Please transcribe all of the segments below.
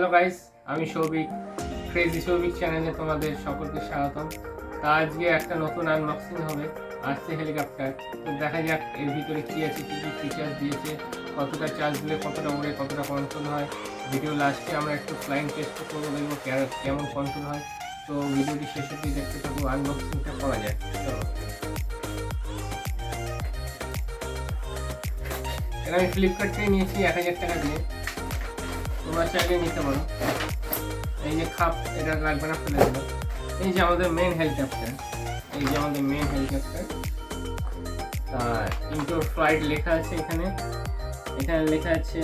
Hello guys, আমি Souvik. Crazy Souvik চ্যানেলে তোমাদের সকলকে স্বাগতম। তা আজকে একটা নতুন আনবক্সিং হবে, আসছে হেলিকপ্টার। তো দেখা যাক এর ভিতরে কী আছে, কী কী ফিচার্স দিয়েছে, কতটা চার্জ দিলে কতটা উড়ে, কতটা কন্ট্রোল হয়। ভিডিও লাস্টে আমরা একটু ফ্লাইং টেস্ট করবো, দেখবো কেমন কন্ট্রোল হয়। তো ভিডিওটি শেষ অবধি দেখতে থাকবো, আনবক্সিংটা করা যায়। চলো, এটা আমি ফ্লিপকার্ট থেকে নিয়েছি 1000 টাকা দিয়ে। তোমরা চাইলে নিতে পারো। এই যে খাপ, এটা লাগবে না, ফেলে দেবো। এই যে আমাদের মেন হেলিকপ্টার, ইনডোর ফ্লাইট লেখা আছে এখানে লেখা আছে,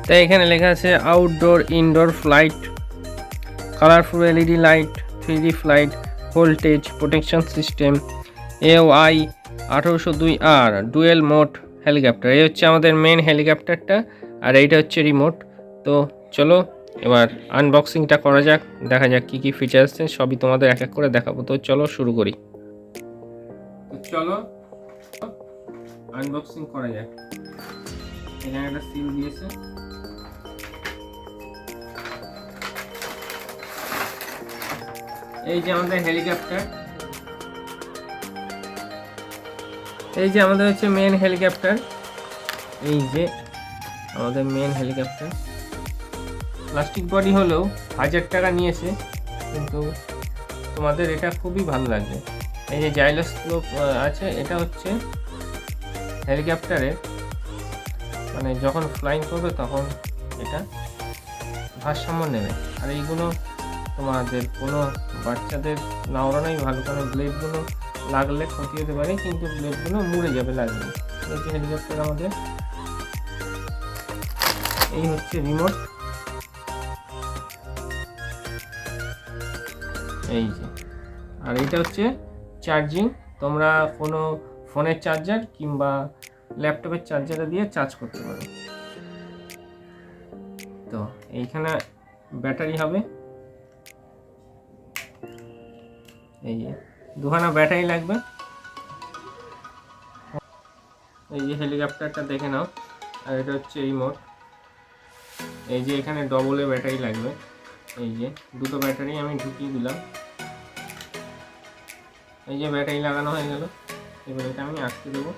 তাই এখানে লেখা আছে outdoor indoor flight, colourful LED light, 3D flight, voltage protection system, AOI 1802R dual mode helicopter. এই হচ্ছে আমাদের মেন হেলিকপ্টারটা, আর এইটা হচ্ছে রিমোট। তো চলো এবার আনবক্সিংটা করা যাক, দেখা যাক কী কী ফিচার্স আছে, সবই তোমাদের এক এক করে দেখাবো। তো চলো শুরু করি। তো চলো আনবক্সিং করা যাক। এখানে একটা সিল দিয়েছে। এই যে আমাদের হেলিকপ্টার, এই যে আমাদের হচ্ছে মেন হেলিকপ্টার। এই যে আমাদের মেন হেলিকপ্টার, প্লাস্টিক বডি হলেও 1000 টাকা নিয়েছে, কিন্তু তোমাদের এটা খুবই ভালো লাগবে। এই যে জাইলোস্কোপ আছে, এটা হচ্ছে হেলিকপ্টারে মানে যখন ফ্লাইং করবে তখন এটা ভারসাম্য নেবে। আর এইগুলো তোমাদের কোনো বাচ্চাদের না ওড়ানোই ভালো, কারণ ব্লেডগুলো লাগলে ক্ষতি হতে পারে, কিন্তু ব্লেডগুলো মুড়ে যাবে লাগবে। এই যে হেলিকপ্টার আমাদের, এই হচ্ছে রিমোট। এই যে, আর এইটা হচ্ছে চার্জিং। তোমরা কোনো ফোনের চার্জার কিংবা ল্যাপটপের চার্জারে দিয়ে চার্জ করতে পারো। তো এইখানে ব্যাটারি হবে, এই যে দুখানা ব্যাটারি লাগবে। এই যে হেলিকপ্টারটা দেখে নাও, আর এটা হচ্ছে রিমোট। এই যে এখানে ডবল ব্যাটারি লাগবে, এই যে দুটো ব্যাটারি আমি ঢুকিয়ে দিলাম। এই যে ব্যাটারি লাগানো হয়ে গেল, এবার এটা আমি আটকে দেবো।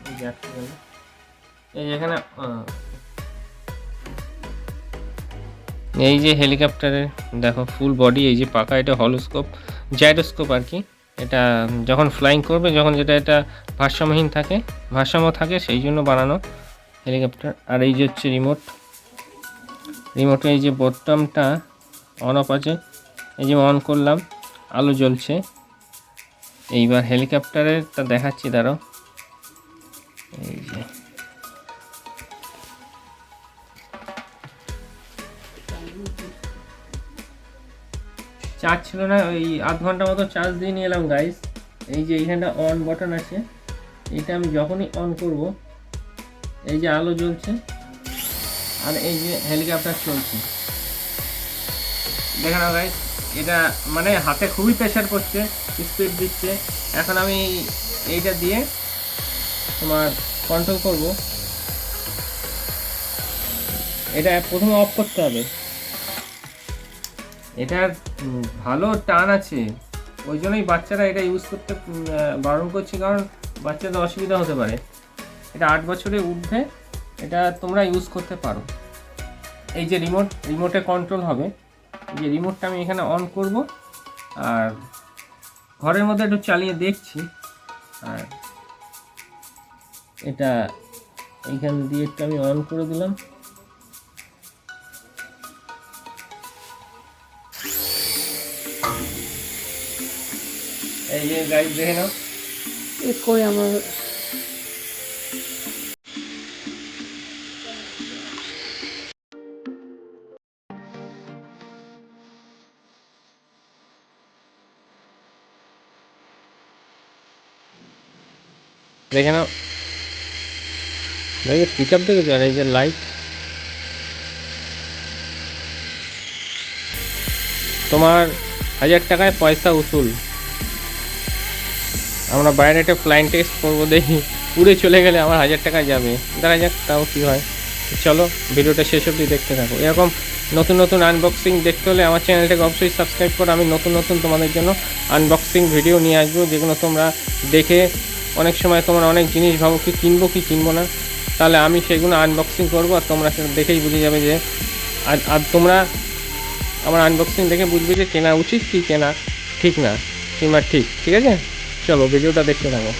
এই যে আটকে গেল। এই যে এখানে এই যে হেলিকপ্টারের দেখো ফুল বডি, এই যে পাকা, এটা হলোস্কোপ জাইরোস্কোপ আর কি। এটা যখন ফ্লাইং করবে, যখন এটা ভারসাম্য থাকে সেই জন্য বানানো হেলিকপ্টার। আর এই যে হচ্ছে রিমোটে এই যে বোতামটা অন অফ আছে, এই যে অন করলাম, আলো জ্বলছে। এইবার হেলিকপ্টারেরটা দেখাচ্ছি, দাঁড়াও। এই যে চার্জ ছিল না, ওই আধ ঘন্টা মতো চার্জ দিয়ে নিয়ে এলাম গাইস। এই যে এইখানটা অন বাটন আছে, এটা আমি যখনই অন করব, এই যে আলো জ্বলছে, আর এই যে হেলিকপ্টার চলছে। দেখে নাও গাইস, এটা মানে হাতে খুবই প্রেশার করছে, স্পিড দিচ্ছে। এখন আমি এইটা দিয়ে তোমার কন্ট্রোল করব। এটা প্রথমে অফ করতে হবে। এটার ভালো টান আছে, ওই জন্যই বাচ্চারা এটা ইউজ করতে বারণ করছি, কারণ বাচ্চাদের অসুবিধা হতে পারে। এটা 8 বছরের ঊর্ধ্বে এটা তোমরা ইউজ করতে পারো। এই যে রিমোটে কন্ট্রোল হবে। এই যে রিমোটটা আমি এখানে অন করব, আর ঘরের মধ্যে একটু চালিয়ে দেখছি। আর এটা এইখান দিয়ে একটু আমি অন করে দিলাম। এই যে গাইস দেখে নাও, কই আমার দেখে নাও, দেখে পিক আপ দেখেছো। আর এই যে লাইট, তোমার 1000 টাকায় পয়সা উসুল। আমরা বাইরে একটা ফ্লাইং টেস্ট করবো, দেখি উড়ে চলে গেলে আমার 1000 টাকা যাবে, দেখা যাক তাও কী হয়। চলো ভিডিওটা শেষ অবধি দেখতে থাকো। এরকম নতুন নতুন আনবক্সিং দেখতে হলে আমার চ্যানেলটাকে অবশ্যই সাবস্ক্রাইব করো। আমি নতুন নতুন তোমাদের জন্য আনবক্সিং ভিডিও নিয়ে আসবো, যেগুলো তোমরা দেখে অনেক সময় তোমরা অনেক জিনিস ভাবো কি কিনবো না, তাহলে আমি সেগুলো আনবক্সিং করবো আর তোমরা সেটা দেখেই বুঝে যাবে যে আর তোমরা আমার আনবক্সিং দেখে বুঝবে যে কেনা উচিত কি কেনা ঠিক না কিংবা ঠিক আছে। চলো ভিডিওটা দেখতে থাকো।